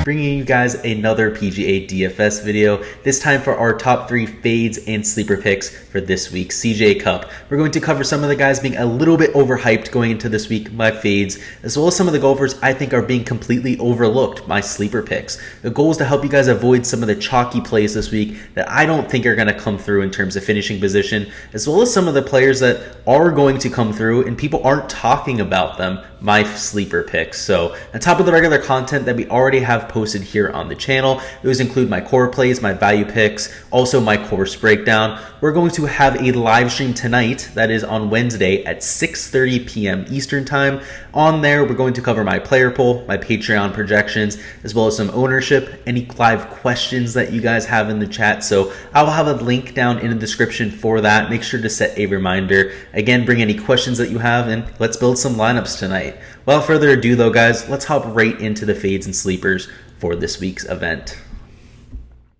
bringing you guys another PGA DFS video, this time for our top 3 fades and sleeper picks for this week's CJ Cup. We're going to cover some of the guys being a little bit overhyped going into this week, my fades, as well as some of the golfers I think are being completely overlooked, my sleeper picks. The goal is to help you guys avoid some of the chalky plays this week that I don't think are going to come through in terms of finishing position, as well as some of the players that are going to come through and people aren't talking about them, my sleeper picks. So on top of the regular content that we already have posted here on the channel, those include my core plays, my value picks, also my course breakdown. We're going to have a live stream tonight, that is on Wednesday at 6:30 p.m. Eastern time. On there, we're going to cover my player poll, my Patreon projections, as well as some ownership, any live questions that you guys have in the chat. So I will have a link down in the description for that. Make sure to set a reminder. Again, bring any questions that you have and let's build some lineups tonight. Without further ado though, guys, let's hop right into the fades and sleepers for this week's event.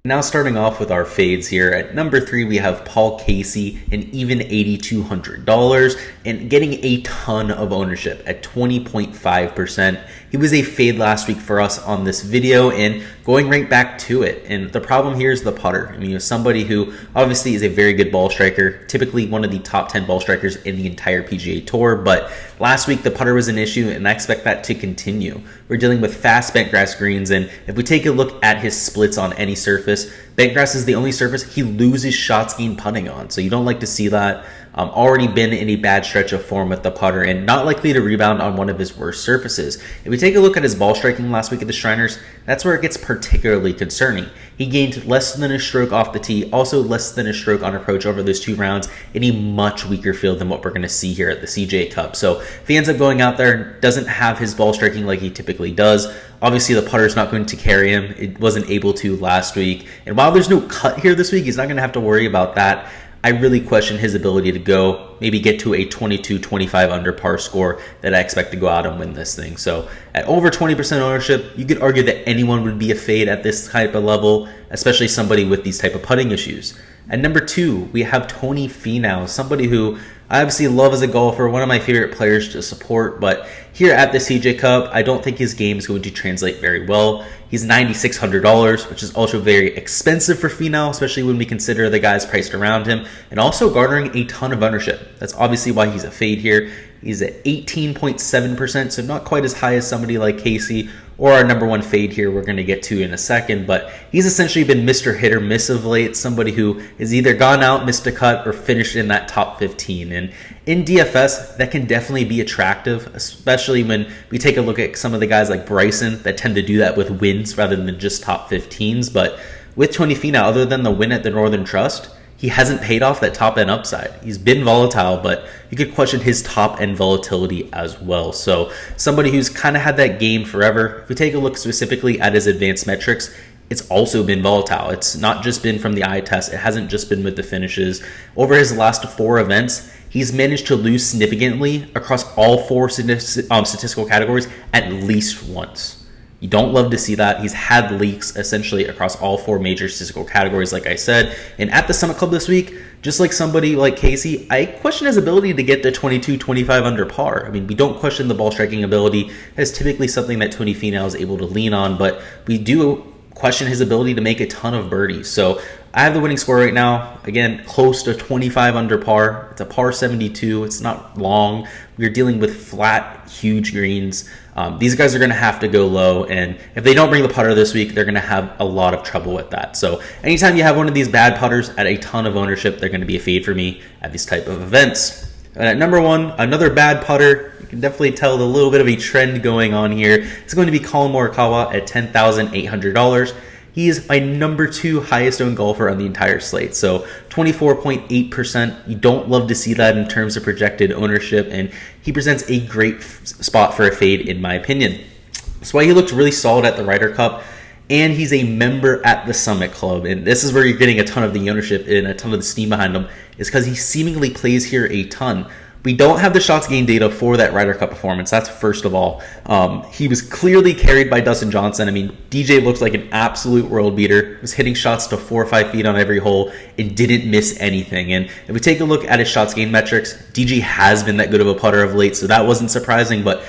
Now starting off with our fades here, at number 3 we have Paul Casey, an even $8,200 and getting a ton of ownership at 20.5%. He was a fade last week for us on this video and going right back to it. And the problem here is the putter. I mean, somebody who obviously is a very good ball striker, typically one of the top 10 ball strikers in the entire PGA Tour, but last week the putter was an issue and I expect that to continue. We're dealing with fast bent grass greens, and if we take a look at his splits on any surface, bent grass is the only surface he loses shots gained putting on, so you don't like to see that. Already been in a bad stretch of form with the putter and not likely to rebound on one of his worst surfaces. If we take a look at his ball striking last week at the Shriners, that's where it gets particularly concerning. He gained less than a stroke off the tee, also less than a stroke on approach over those 2 rounds in a much weaker field than what we're going to see here at the CJ Cup. So if he ends up going out there, doesn't have his ball striking like he typically does, obviously the putter is not going to carry him. It wasn't able to last week. And while there's no cut here this week, he's not going to have to worry about that. I really question his ability to go, maybe get to a 22-25 under par score that I expect to go out and win this thing. So at over 20% ownership, you could argue that anyone would be a fade at this type of level, especially somebody with these type of putting issues. At number 2, we have Tony Finau, somebody who I obviously love as a golfer, one of my favorite players to support, but here at the CJ Cup, I don't think his game is going to translate very well. He's $9,600, which is also very expensive for Finau, especially when we consider the guys priced around him, and also garnering a ton of ownership. That's obviously why he's a fade here. He's at 18.7%, so not quite as high as somebody like Casey or our number 1 fade here we're going to get to in a second, but he's essentially been Mr. Hit or Miss of late, somebody who has either gone out, missed a cut, or finished in that top 15. And in DFS, that can definitely be attractive, especially when we take a look at some of the guys like Bryson that tend to do that with wins rather than just top 15s. But with Tony Finau, other than the win at the Northern Trust, he hasn't paid off that top end upside. He's been volatile, but you could question his top end volatility as well. So somebody who's kind of had that game forever. If we take a look specifically at his advanced metrics, it's also been volatile. It's not just been from the eye test. It hasn't just been with the finishes. Over his last 4 events, he's managed to lose significantly across all 4 statistical categories at least once. You don't love to see that. He's had leaks essentially across all 4 major statistical categories, like I said. And at the Summit Club this week, just like somebody like Casey, I question his ability to get to 22-25 under par. I mean, we don't question the ball striking ability. That's typically something that Tony Finau is able to lean on, but we do question his ability to make a ton of birdies. So I have the winning score right now, again, close to 25 under par. It's a par 72. It's not long. We're dealing with flat, huge greens. These guys are going to have to go low, and if they don't bring the putter this week, they're going to have a lot of trouble with that. So anytime you have one of these bad putters at a ton of ownership, they're going to be a fade for me at these type of events. And at number 1, another bad putter. You can definitely tell a little bit of a trend going on here. It's going to be Collin Morikawa at $10,800. He is my number 2 highest owned golfer on the entire slate. So 24.8%. You don't love to see that in terms of projected ownership, and he presents a great spot for a fade in my opinion. That's why he looked really solid at the Ryder Cup, and he's a member at the Summit Club. And this is where you're getting a ton of the ownership and a ton of the steam behind him, is because he seemingly plays here a ton. We don't have the shots gained data for that Ryder Cup performance. That's first of all. He was clearly carried by Dustin Johnson. I mean, DJ looks like an absolute world beater. Was hitting shots to 4 or 5 feet on every hole and didn't miss anything. And if we take a look at his shots gained metrics, DJ has been that good of a putter of late, so that wasn't surprising. But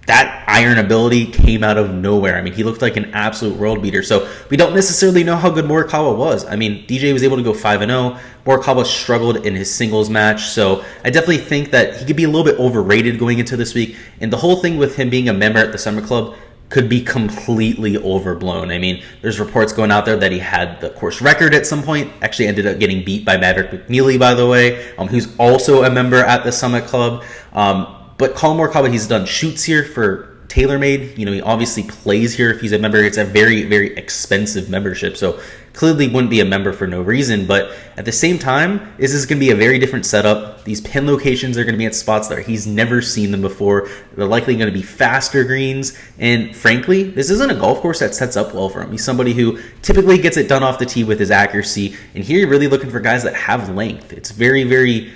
that iron ability came out of nowhere. I mean, he looked like an absolute world beater. So we don't necessarily know how good Morikawa was. I mean, DJ was able to go 5-0. Morikawa struggled in his singles match. So I definitely think that he could be a little bit overrated going into this week. And the whole thing with him being a member at the Summer Club could be completely overblown. I mean, there's reports going out there that he had the course record at some point. Actually ended up getting beat by Maverick McNeely, by the way, who's also a member at the Summit Club. But Collin Morikawa, he's done shoots here for TaylorMade. He obviously plays here if he's a member. It's a very, very expensive membership. So clearly wouldn't be a member for no reason. But at the same time, this is going to be a very different setup. These pin locations are going to be at spots that he's never seen them before. They're likely going to be faster greens. And frankly, this isn't a golf course that sets up well for him. He's somebody who typically gets it done off the tee with his accuracy. And here you're really looking for guys that have length. It's very, very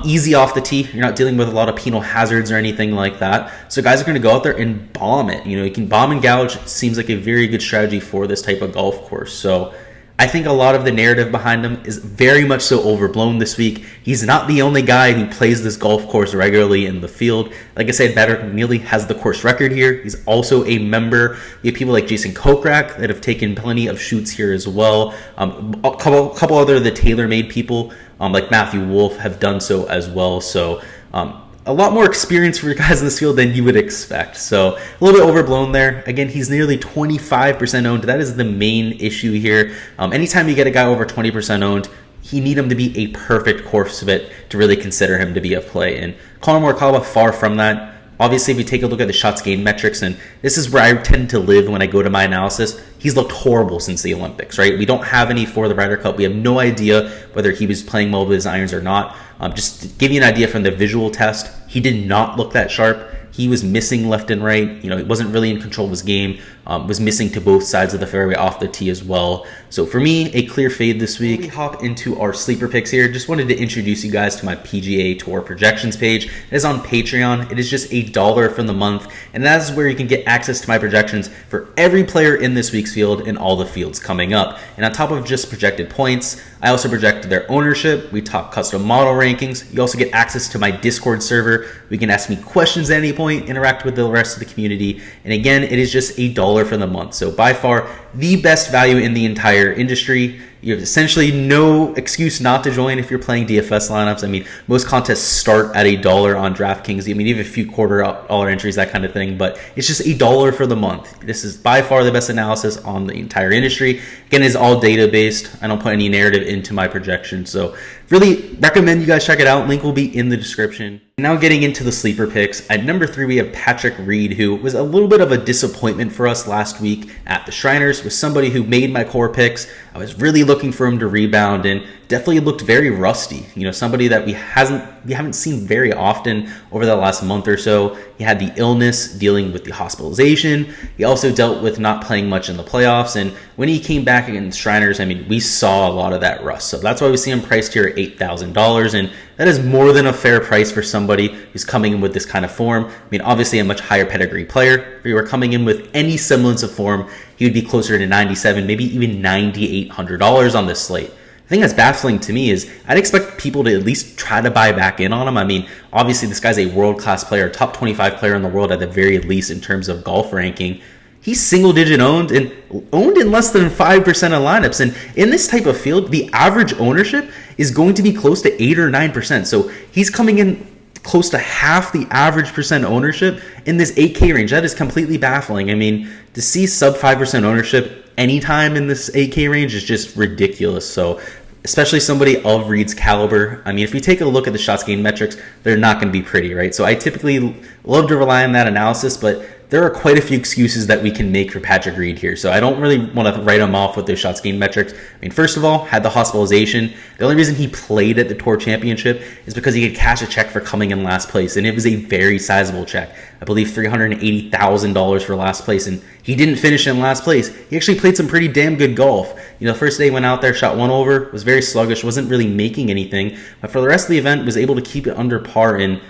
easy off the tee. You're not dealing with a lot of penal hazards or anything like that. So guys are going to go out there and bomb it. You can bomb and gouge. It seems like a very good strategy for this type of golf course. So I think a lot of the narrative behind him is very much so overblown this week. He's not the only guy who plays this golf course regularly in the field. Like I said, Maverick McNeely has the course record here. He's also a member. You have people like Jason Kokrak that have taken plenty of shoots here as well. A couple other of the TaylorMade people like Matthew Wolff have done so as well. So a lot more experience for guys in this field than you would expect. So a little bit overblown there. Again, he's nearly 25% owned. That is the main issue here. Anytime you get a guy over 20% owned, you need him to be a perfect course fit to really consider him to be a play. And Collin Morikawa, far from that. Obviously, if you take a look at the shots gained metrics, and this is where I tend to live when I go to my analysis, he's looked horrible since the Olympics, right? We don't have any for the Ryder Cup. We have no idea whether he was playing well with his irons or not. Just to give you an idea from the visual test, he did not look that sharp. He was missing left and right. He wasn't really in control of his game. Was missing to both sides of the fairway off the tee as well. So for me, a clear fade this week. We hop into our sleeper picks here. Just wanted to introduce you guys to my PGA Tour projections page. It is on Patreon. It is just $1 for the month, and that is where you can get access to my projections for every player in this week's field and all the fields coming up. And on top of just projected points, I also project their ownership. We talk custom model rankings. You also get access to my Discord server. We can ask me questions at any point, interact with the rest of the community. And again, it is just $1 for the month. So by far the best value in the entire industry. You have essentially no excuse not to join if you're playing DFS lineups. I mean, most contests start at $1 on Draftkings. I mean, even a few $quarter entries, that kind of thing, but it's just $1 for the month. This is by far the best analysis on the entire industry. Again, it's all data based. I don't put any narrative into my projections. So really recommend you guys check it out. Link will be in the description. Now getting into the sleeper picks. At number 3, we have Patrick Reed, who was a little bit of a disappointment for us last week at the Shriners. Was somebody who made my core picks. I was really looking for him to rebound and definitely looked very rusty. Somebody that we haven't seen very often over the last month or so. He had the illness, dealing with the hospitalization. He also dealt with not playing much in the playoffs. And when he came back against Shriners, I mean, we saw a lot of that rust. So that's why we see him priced here at $8,000. And that is more than a fair price for somebody who's coming in with this kind of form. I mean, obviously a much higher pedigree player. If he were coming in with any semblance of form, he would be closer to $9,700, maybe even $9,800 on this slate. The thing that's baffling to me is I'd expect people to at least try to buy back in on him. I mean, obviously this guy's a world-class player, top 25 player in the world at the very least in terms of golf ranking. He's single-digit owned and owned in less than 5% of lineups. And in this type of field, the average ownership is going to be close to 8 or 9%. So he's coming in close to half the average percent ownership in this 8K range. That is completely baffling. I mean, to see sub 5% ownership anytime in this 8K range is just ridiculous. So especially somebody of Reed's caliber. I mean, if you take a look at the shots gained metrics, they're not going to be pretty, right? So I typically love to rely on that analysis, but there are quite a few excuses that we can make for Patrick Reed here. So I don't really want to write him off with those shots gained metrics. I mean, first of all, had the hospitalization. The only reason he played at the Tour Championship is because he could cash a check for coming in last place. And it was a very sizable check. I believe $380,000 for last place. And he didn't finish in last place. He actually played some pretty damn good golf. The first day he went out there, shot 1 over, was very sluggish, wasn't really making anything. But for the rest of the event, was able to keep it under par and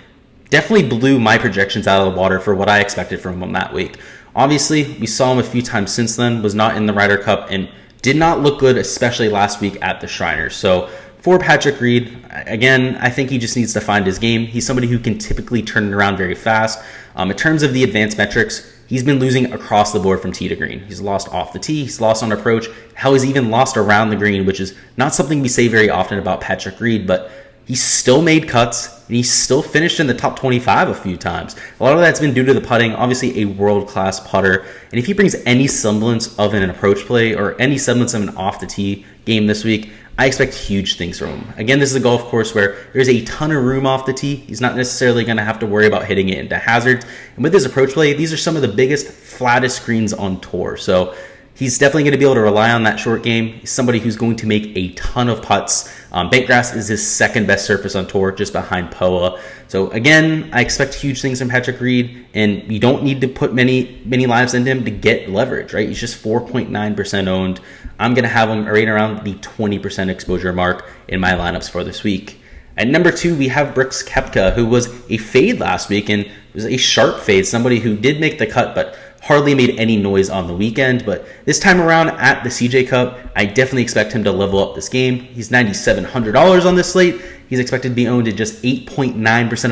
definitely blew my projections out of the water for what I expected from him that week. Obviously, we saw him a few times since then, was not in the Ryder Cup, and did not look good, especially last week at the Shriners. So for Patrick Reed, again, I think he just needs to find his game. He's somebody who can typically turn it around very fast. In terms of the advanced metrics, he's been losing across the board from tee to green. He's lost off the tee, he's lost on approach. Hell, he's even lost around the green, which is not something we say very often about Patrick Reed, but he's still made cuts, and he's still finished in the top 25 a few times. A lot of that's been due to the putting, obviously a world-class putter. And if he brings any semblance of an approach play or any semblance of an off-the-tee game this week, I expect huge things from him. Again, this is a golf course where there's a ton of room off the tee. He's not necessarily going to have to worry about hitting it into hazards. And with his approach play, these are some of the biggest, flattest greens on tour. So he's definitely going to be able to rely on that short game. He's somebody who's going to make a ton of putts. Bentgrass is his second best surface on tour, just behind POA. So again, I expect huge things from Patrick Reed, and you don't need to put many lives into him to get leverage, right? He's just 4.9% owned. I'm going to have him right around the 20% exposure mark in my lineups for this week. At number 2, we have Brooks Koepka, who was a fade last week and was a sharp fade, somebody who did make the cut, but hardly made any noise on the weekend. But this time around at the CJ Cup, I definitely expect him to level up this game. He's $9,700 on this slate. He's expected to be owned at just 8.9%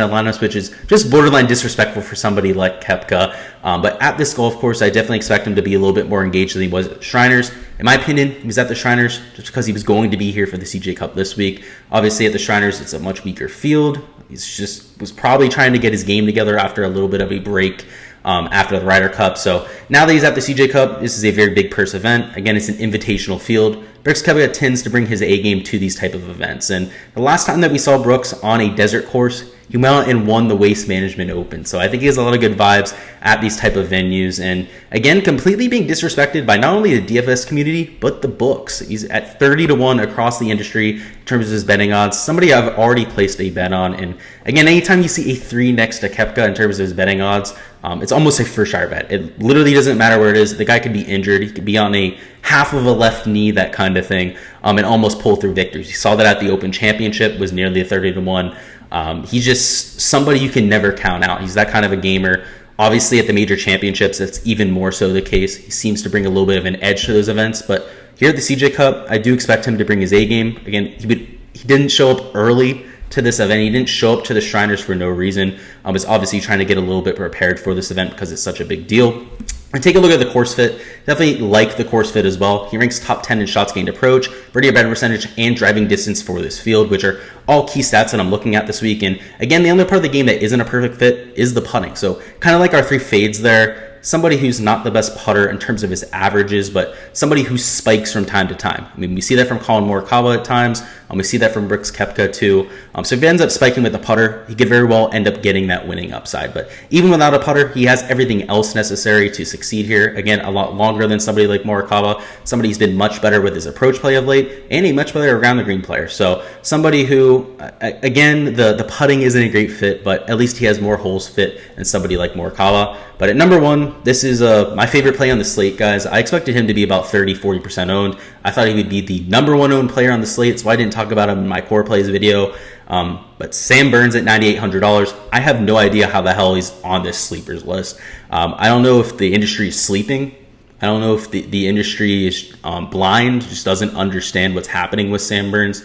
of lineups, which is just borderline disrespectful for somebody like Koepka. But at this golf course, I definitely expect him to be a little bit more engaged than he was at the Shriners. In my opinion, he was at the Shriners just because he was going to be here for the CJ Cup this week. Obviously, at the Shriners, it's a much weaker field. Was probably trying to get his game together after a little bit of a break after the Ryder Cup. So now that he's at the CJ Cup, this is a very big purse event. Again, it's an invitational field. Brooks Koepka tends to bring his A game to these type of events. And the last time that we saw Brooks on a desert course, he went out and won the Waste Management Open. So I think he has a lot of good vibes at these type of venues. And again, completely being disrespected by not only the DFS community, but the books. He's at 30-1 across the industry in terms of his betting odds. Somebody I've already placed a bet on. And again, anytime you see a 3 next to Koepka in terms of his betting odds, it's almost a for sure bet. It literally doesn't matter where it is. The guy could be injured. He could be on a half of a left knee, that kind of thing, and almost pull through victories. You saw that at the Open Championship, was nearly a 30-1. He's just somebody you can never count out. He's that kind of a gamer. Obviously, at the major championships, that's even more so the case. He seems to bring a little bit of an edge to those events. But here at the CJ Cup, I do expect him to bring his A game. Again, he didn't show up early to this event. He didn't show up to the Shriners for no reason. He's obviously trying to get a little bit prepared for this event because it's such a big deal. And take a look at the course fit. Definitely like the course fit as well. He ranks top 10 in shots gained approach, birdie or better percentage, and driving distance for this field, which are all key stats that I'm looking at this week. And again, the only part of the game that isn't a perfect fit is the putting. So kind of like our 3 fades there. Somebody who's not the best putter in terms of his averages, but somebody who spikes from time to time. I mean, we see that from Collin Morikawa at times. We see that from Brooks Koepka too. So if he ends up spiking with the putter, he could very well end up getting that winning upside. But even without a putter, he has everything else necessary to succeed here. Again, a lot longer than somebody like Morikawa. Somebody who's been much better with his approach play of late, and a much better around the green player. So somebody who, again, the putting isn't a great fit, but at least he has more holes fit than somebody like Morikawa. But at number 1, this is my favorite play on the slate, guys. I expected him to be about 30-40% owned. I thought he would be the number 1 owned player on the slate, so I didn't talk about him in my core plays video. But Sam Burns at $9,800, I have no idea how the hell he's on this sleepers list. I don't know if the industry is sleeping. I don't know if the industry is blind, just doesn't understand what's happening with Sam Burns.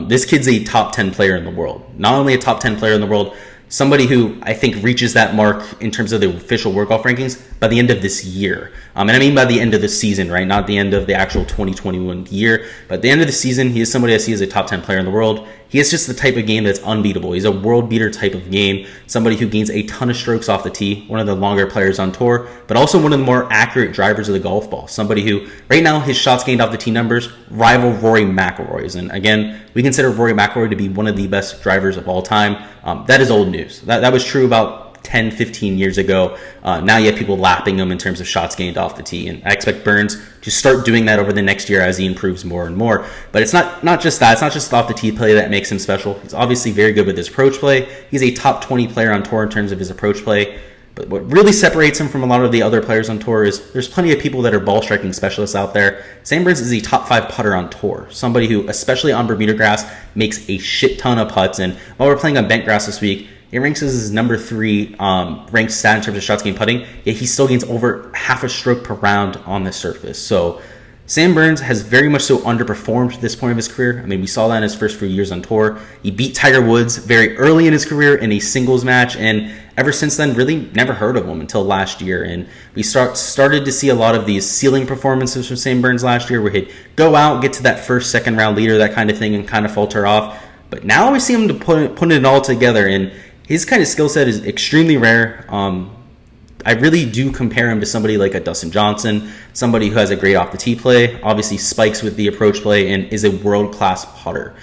This kid's a top 10 player in the world. Not only a top 10 player in the world, somebody who I think reaches that mark in terms of the official World Golf rankings by the end of this year. And I mean by the end of the season, right? Not the end of the actual 2021 year, but at the end of the season, he is somebody I see as a top 10 player in the world. He is just the type of game that's unbeatable. He's a world beater type of game, somebody who gains a ton of strokes off the tee, one of the longer players on tour, but also one of the more accurate drivers of the golf ball. Somebody who, right now, his shots gained off the tee numbers rival Rory McIlroy's. And again, we consider Rory McIlroy to be one of the best drivers of all time. That is old news. That was true about 10, 15 years ago. Now you have people lapping him in terms of shots gained off the tee. And I expect Burns to start doing that over the next year as he improves more and more. But it's not just that. It's not just off the tee play that makes him special. He's obviously very good with his approach play. He's a top 20 player on tour in terms of his approach play. But what really separates him from a lot of the other players on tour is there's plenty of people that are ball striking specialists out there. Sam Burns is a top 5 putter on tour. Somebody who, especially on Bermuda grass, makes a shit ton of putts. And while we're playing on bent grass this week, he ranks as his number 3 ranked stat in terms of shots gained putting, yet he still gains over half a stroke per round on the surface. So Sam Burns has very much so underperformed at this point of his career. I mean, we saw that in his first few years on tour. He beat Tiger Woods very early in his career in a singles match, and ever since then, really never heard of him until last year. And we started to see a lot of these ceiling performances from Sam Burns last year, where he'd go out, get to that first, second round leader, that kind of thing, and kind of falter off. But now we see him to put it all together, and his kind of skill set is extremely rare. I really do compare him to somebody like a Dustin Johnson, somebody who has a great off the tee play, obviously spikes with the approach play, and is a world-class putter.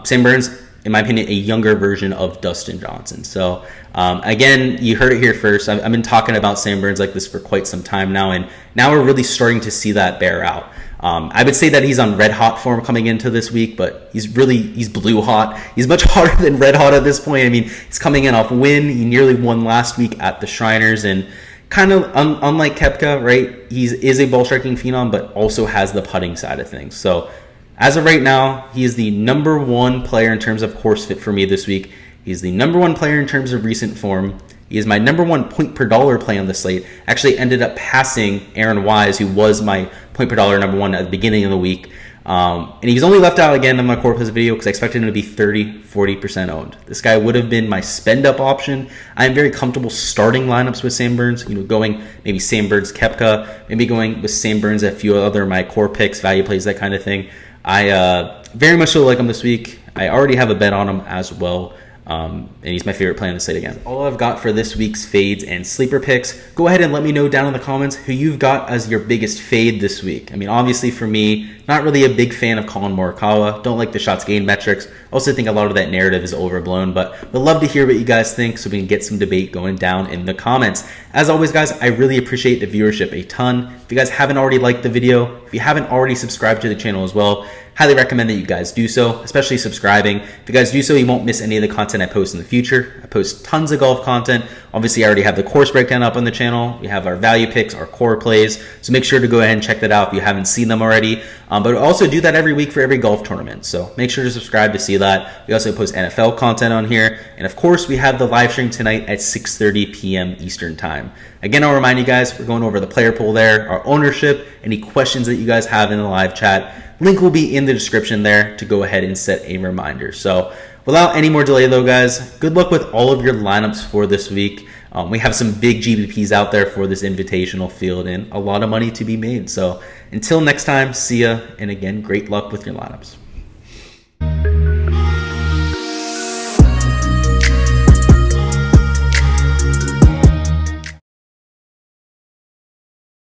Sam Burns, in my opinion, a younger version of Dustin Johnson. So again, you heard it here first. I've been talking about Sam Burns like this for quite some time now, and now we're really starting to see that bear out. I would say that he's on red hot form coming into this week, but he's blue hot. He's much hotter than red hot at this point. I mean, he's coming in off win. He nearly won last week at the Shriners, and kind of unlike Koepka, right? He is a ball striking phenom, but also has the putting side of things. So as of right now, he is the number one player in terms of course fit for me this week. He's the number one player in terms of recent form. He is my number one point per dollar play on the slate. Actually ended up passing Aaron Wise, who was my point per dollar number one at the beginning of the week. And he was only left out again in my Core Plus video because I expected him to be 30-40% owned. This guy would have been my spend up option. I'm very comfortable starting lineups with Sam Burns, going maybe Sam Burns, Koepka, maybe going with Sam Burns, a few other my core picks, value plays, that kind of thing. I very much so like him this week. I already have a bet on him as well. And he's my favorite play on the slate again. All I've got for this week's fades and sleeper picks. Go ahead and let me know down in the comments who you've got as your biggest fade this week. I mean, obviously for me, not really a big fan of Collin Morikawa. Don't like the shots gained metrics. Also think a lot of that narrative is overblown, but would love to hear what you guys think so we can get some debate going down in the comments. As always, guys, I really appreciate the viewership a ton. If you guys haven't already liked the video, if you haven't already subscribed to the channel as well, highly recommend that you guys do so, especially subscribing. If you guys do so, you won't miss any of the content I post in the future. I post tons of golf content. Obviously, I already have the course breakdown up on the channel. We have our value picks, our core plays. So make sure to go ahead and check that out if you haven't seen them already. But we also do that every week for every golf tournament. So make sure to subscribe to see that. We also post NFL content on here. And of course, we have the live stream tonight at 6:30 p.m. Eastern time. Again, I'll remind you guys, we're going over the player pool there, our ownership, any questions that you guys have in the live chat. Link will be in the description there to go ahead and set a reminder. So without any more delay though, guys, good luck with all of your lineups for this week. We have some big GBPs out there for this invitational field and a lot of money to be made. So until next time, see ya. And again, great luck with your lineups.